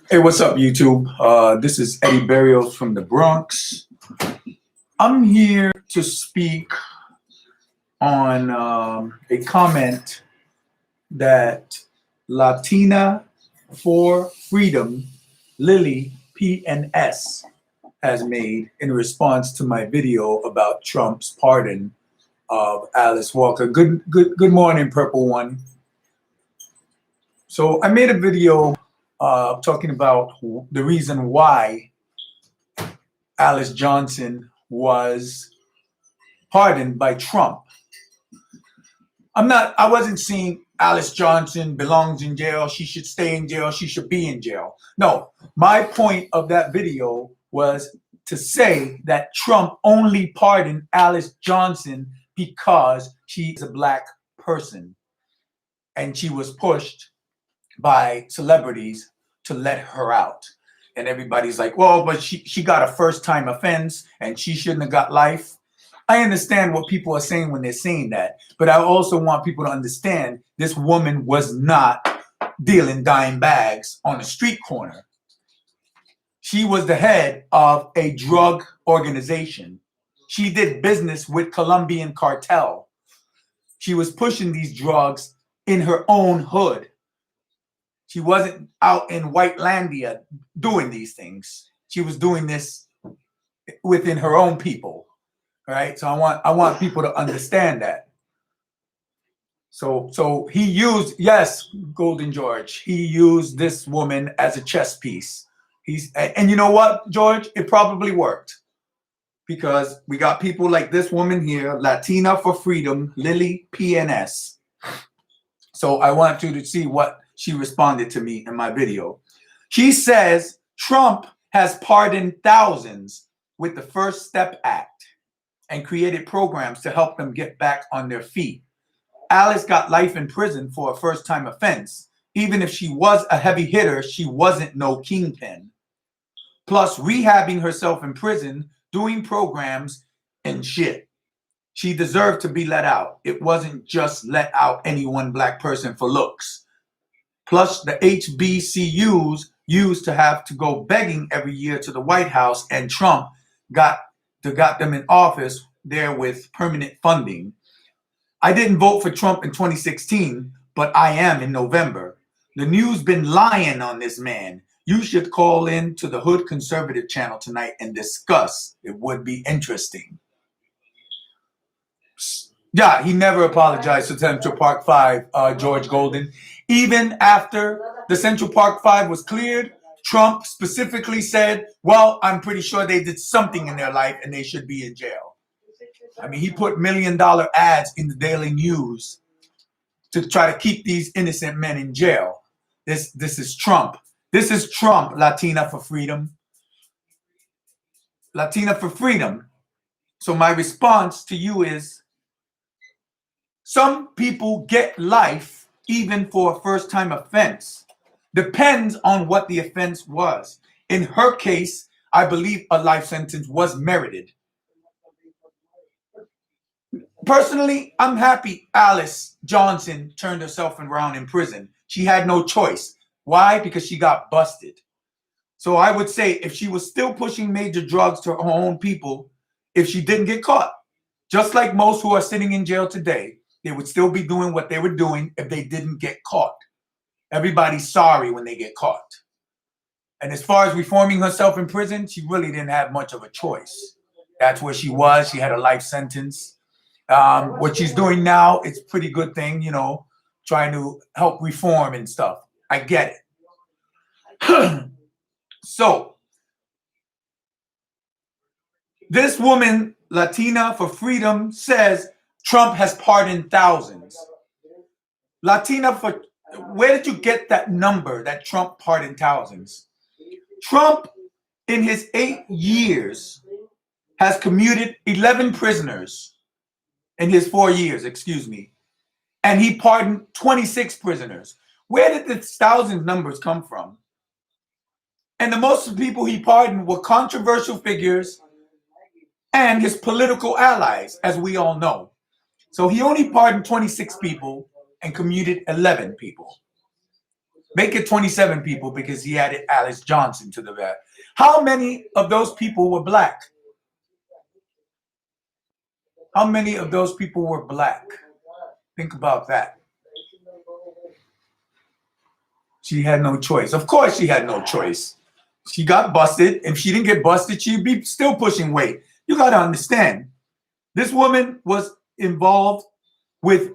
Hey, what's up, YouTube? This is Eddie Berrios from the Bronx. I'm here to speak on a comment that Latina4Freedom, Lilly, PNS, has made in response to my video about Trump's pardon of Alice Walker. Good morning, Purple One. So I made a video talking about the reason why Alice Johnson was pardoned by Trump. I wasn't saying Alice Johnson belongs in jail, she should stay in jail, she should be in jail. No, my point of that video was to say that Trump only pardoned Alice Johnson because she is a Black person and she was pushed by celebrities to let her out. And everybody's like, well, but she got a first-time offense and she shouldn't have got life. I understand what people are saying when they're saying that, but I also want people to understand this woman was not dealing dime bags on a street corner. She was the head of a drug organization. She did business with Colombian cartel. She was pushing these drugs in her own hood. She wasn't out in Whitelandia doing these things. She was doing this within her own people, right? So I want people to understand that. So he used, yes, Golden George, he used this woman as a chess piece. And you know what, George? It probably worked because we got people like this woman here, Latina4Freedom, Lilly, PNS. So I want you to see what she responded to me in my video. She says Trump has pardoned thousands with the First Step Act and created programs to help them get back on their feet. Alice got life in prison for a first-time offense. Even if she was a heavy hitter, she wasn't no kingpin. Plus rehabbing herself in prison, doing programs and shit. She deserved to be let out. It wasn't just let out any one Black person for looks. Plus the HBCUs used to have to go begging every year to the White House, and Trump got them in office there with permanent funding. I didn't vote for Trump in 2016, but I am in November. The news been lying on this man. You should call in to the Hood Conservative channel tonight and discuss. It would be interesting. Yeah, he never apologized to Central Park 5, George Golden. Even after the Central Park 5 was cleared, Trump specifically said, well, I'm pretty sure they did something in their life and they should be in jail. I mean, he put $1 million ads in the Daily News to try to keep these innocent men in jail. This is Trump. This is Trump, Latina4Freedom. Latina4Freedom. So my response to you is, some people get life even for a first-time offense. Depends on what the offense was. In her case, I believe a life sentence was merited. Personally, I'm happy Alice Johnson turned herself around in prison. She had no choice. Why? Because she got busted. So I would say if she was still pushing major drugs to her own people, if she didn't get caught, just like most who are sitting in jail today, they would still be doing what they were doing if they didn't get caught. Everybody's sorry when they get caught. And as far as reforming herself in prison, she really didn't have much of a choice. That's where she was. She had a life sentence. What she's doing now, it's a pretty good thing, you know, trying to help reform and stuff. I get it. So, this woman, Latina4Freedom, says Trump has pardoned thousands. Where did you get that number that Trump pardoned thousands? Trump, in his 8 years, has commuted 11 prisoners in his 4 years, excuse me. And he pardoned 26 prisoners. Where did the thousand numbers come from? And the most people he pardoned were controversial figures and his political allies, as we all know. So he only pardoned 26 people and commuted 11 people. Make it 27 people because he added Alice Johnson to the vat. How many of those people were black? How many of those people were black? Think about that. She had no choice. Of course she had no choice. She got busted. If she didn't get busted, she'd be still pushing weight. You got to understand, this woman was involved with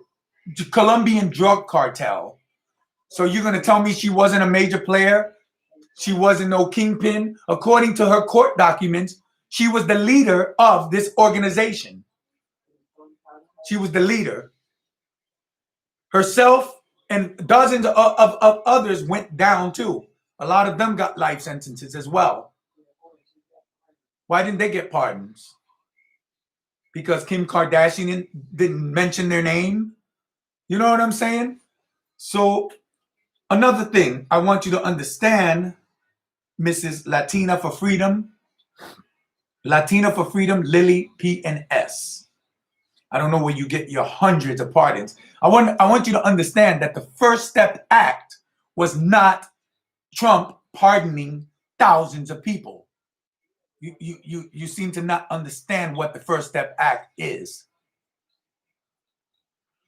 the Colombian drug cartel. So you're going to tell me she wasn't a major player? She wasn't no kingpin? According to her court documents, she was the leader of this organization. She was the leader. Herself and dozens of others went down too. A lot of them got life sentences as well. Why didn't they get pardons? Because Kim Kardashian didn't mention their name? You know what I'm saying? So another thing I want you to understand, Mrs. Latina4Freedom, Latina4Freedom, Lilly, PNS. I don't know where you get your hundreds of pardons. I want you to understand that the First Step Act was not Trump pardoning thousands of people. You seem to not understand what the First Step Act is.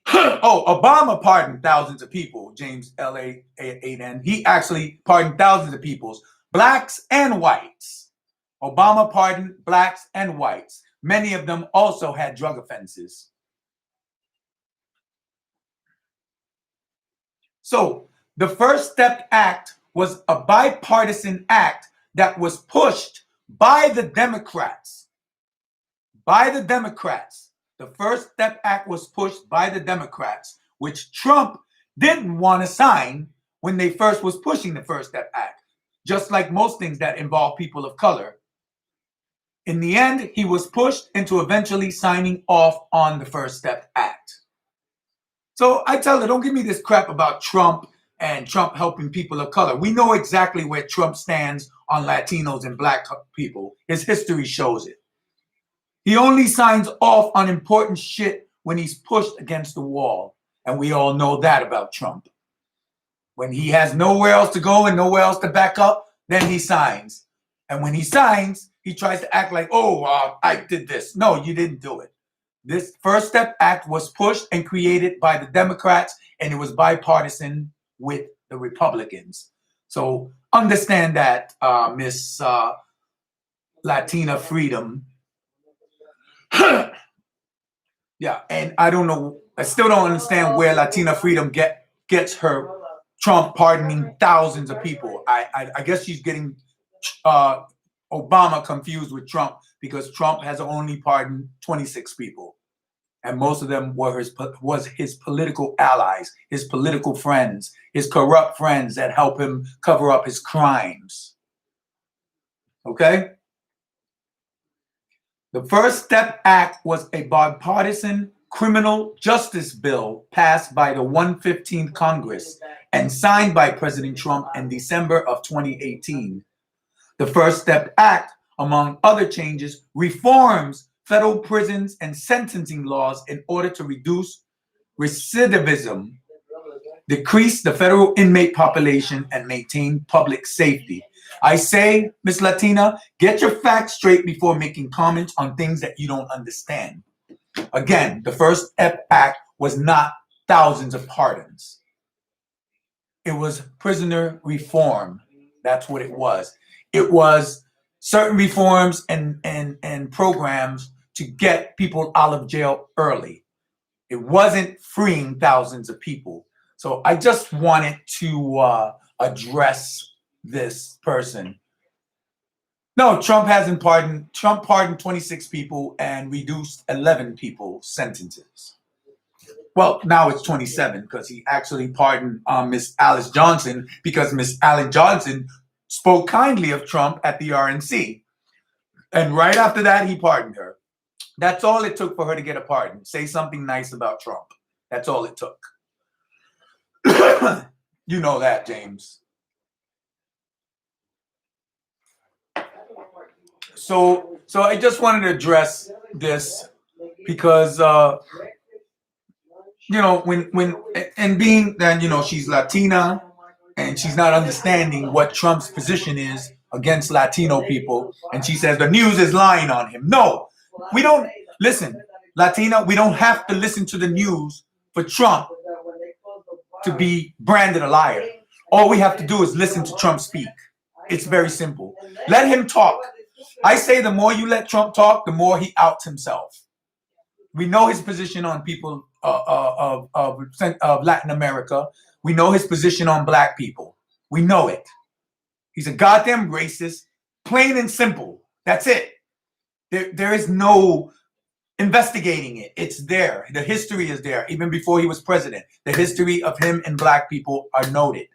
Oh, Obama pardoned thousands of people, James L.A.8N. He actually pardoned thousands of people, blacks and whites. Obama pardoned blacks and whites. Many of them also had drug offenses. So the First Step Act was a bipartisan act that was pushed by the Democrats. By the Democrats. The First Step Act was pushed by the Democrats, which Trump didn't want to sign when they first was pushing the First Step Act. Just like most things that involve people of color. In the end, he was pushed into eventually signing off on the First Step Act. So I tell her, don't give me this crap about Trump and Trump helping people of color. We know exactly where Trump stands on Latinos and black people. His history shows it. He only signs off on important shit when he's pushed against the wall. And we all know that about Trump. When he has nowhere else to go and nowhere else to back up, then he signs. And when he signs, he tries to act like, oh, I did this. No, you didn't do it. This First Step Act was pushed and created by the Democrats, and it was bipartisan with the Republicans. So understand that, Miss Latina4Freedom. Yeah, and I don't know, I still don't understand where Latina4Freedom gets her Trump pardoning thousands of people. I guess she's getting Obama confused with Trump because Trump has only pardoned 26 people. And most of them were his political allies, his political friends, his corrupt friends that help him cover up his crimes. Okay? The First Step Act was a bipartisan criminal justice bill passed by the 115th Congress and signed by President Trump in December of 2018. The First Step Act, among other changes, reforms federal prisons and sentencing laws in order to reduce recidivism, decrease the federal inmate population, and maintain public safety. I say, Miss Latina, get your facts straight before making comments on things that you don't understand. Again, the First Step Act was not thousands of pardons. It was prisoner reform. That's what it was. It was certain reforms and programs to get people out of jail early. It wasn't freeing thousands of people. So I just wanted to address this person. No, Trump hasn't pardoned. Trump pardoned 26 people and reduced 11 people's sentences. Well, now it's 27 because he actually pardoned Miss Alice Johnson because Miss Alice Johnson spoke kindly of Trump at the RNC. And right after that, he pardoned her. That's all it took for her to get a pardon. Say something nice about Trump. That's all it took. You know that, James. So I just wanted to address this because, you know, when and being that, you know, she's Latina and she's not understanding what Trump's position is against Latino people. And she says the news is lying on him. No, we don't listen, Latina. We don't have to listen to the news for Trump to be branded a liar. All we have to do is listen to Trump speak. It's very simple. Let him talk. I say the more you let Trump talk, the more he outs himself. We know his position on people of Latin America. We know his position on black people. We know it. He's a goddamn racist, plain and simple. That's it. There is no investigating it. It's there. The history is there. Even before he was president, the history of him and black people are noted.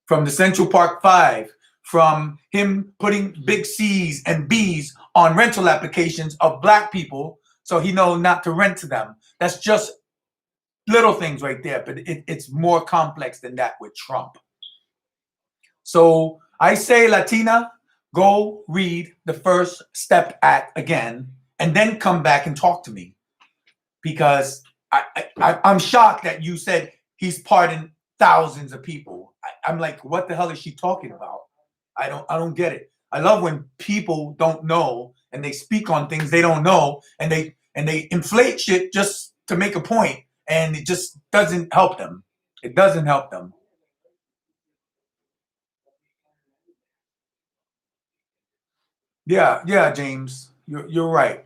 From the Central Park Five, from him putting big C's and B's on rental applications of black people so he knows not to rent to them. That's just little things right there, but it's more complex than that with Trump. So I say, Latina, go read the First Step Act again and then come back and talk to me, because I'm shocked that you said he's pardoned thousands of people. I'm like, what the hell is she talking about? I don't get it. I love when people don't know and they speak on things they don't know, and they inflate shit just to make a point, and it just doesn't help them. It doesn't help them. Yeah, James, you're right.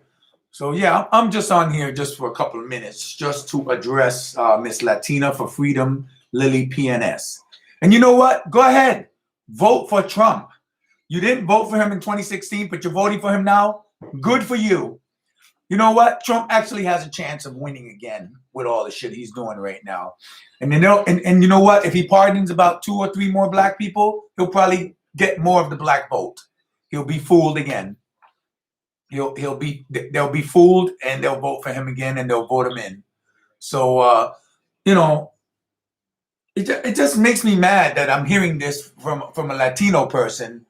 So yeah, I'm just on here just for a couple of minutes, just to address Miss Latina4Freedom, Lilly PNS. And you know what? Go ahead, vote for Trump. You didn't vote for him in 2016, but you're voting for him now. Good for you. You know what? Trump actually has a chance of winning again with all the shit he's doing right now. And you know, and you know what? If he pardons about 2 or 3 more black people, he'll probably get more of the black vote. He'll be fooled again. They'll be fooled, and they'll vote for him again, and they'll vote him in. So you know, it just makes me mad that I'm hearing this from a Latino person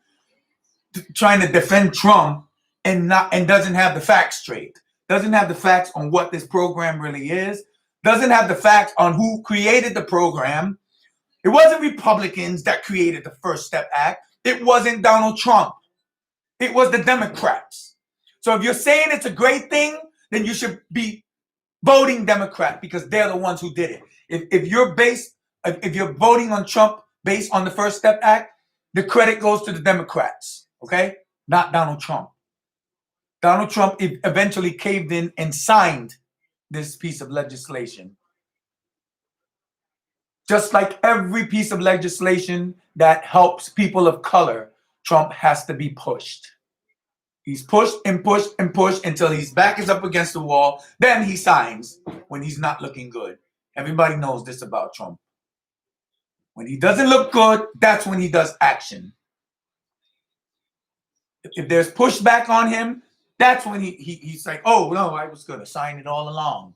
trying to defend Trump and doesn't have the facts straight. Doesn't have the facts on what this program really is. Doesn't have the facts on who created the program. It wasn't Republicans that created the First Step Act. It wasn't Donald Trump. It was the Democrats. So if you're saying it's a great thing, then you should be voting Democrat, because they're the ones who did it. If you're voting on Trump based on the First Step Act, the credit goes to the Democrats, okay? Not Donald Trump. Donald Trump eventually caved in and signed this piece of legislation. Just like every piece of legislation that helps people of color, Trump has to be pushed. He's pushed and pushed and pushed until his back is up against the wall. Then he signs when he's not looking good. Everybody knows this about Trump. When he doesn't look good, that's when he does action. If there's pushback on him, that's when he's like, oh, no, I was going to sign it all along.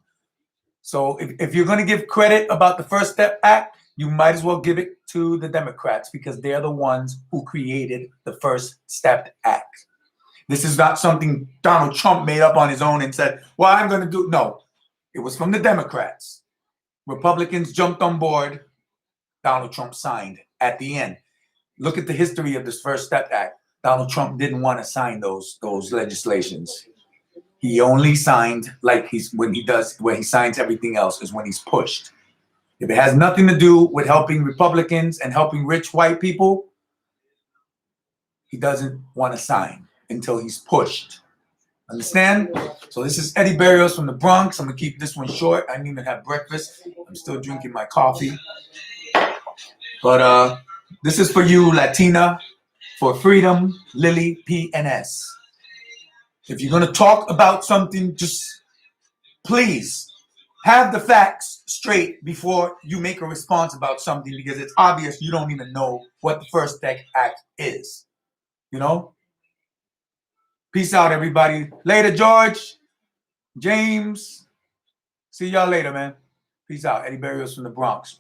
So if you're going to give credit about the First Step Act, you might as well give it to the Democrats, because they're the ones who created the First Step Act. This is not something Donald Trump made up on his own and said, well, I'm going to do. No, it was from the Democrats. Republicans jumped on board. Donald Trump signed at the end. Look at the history of this First Step Act. Donald Trump didn't want to sign those legislations. He only signed where he signs everything else is when he's pushed. If it has nothing to do with helping Republicans and helping rich white people, he doesn't want to sign until he's pushed. Understand? So this is Eddie Berrios from the Bronx. I'm going to keep this one short. I didn't even have breakfast. I'm still drinking my coffee. But this is for you, Latina4Freedom, Lilly PNS. If you're going to talk about something, just please have the facts straight before you make a response about something, because it's obvious you don't even know what the First Step Act is. You know? Peace out, everybody. Later, George, James. See y'all later, man. Peace out. Eddie Berrios from the Bronx.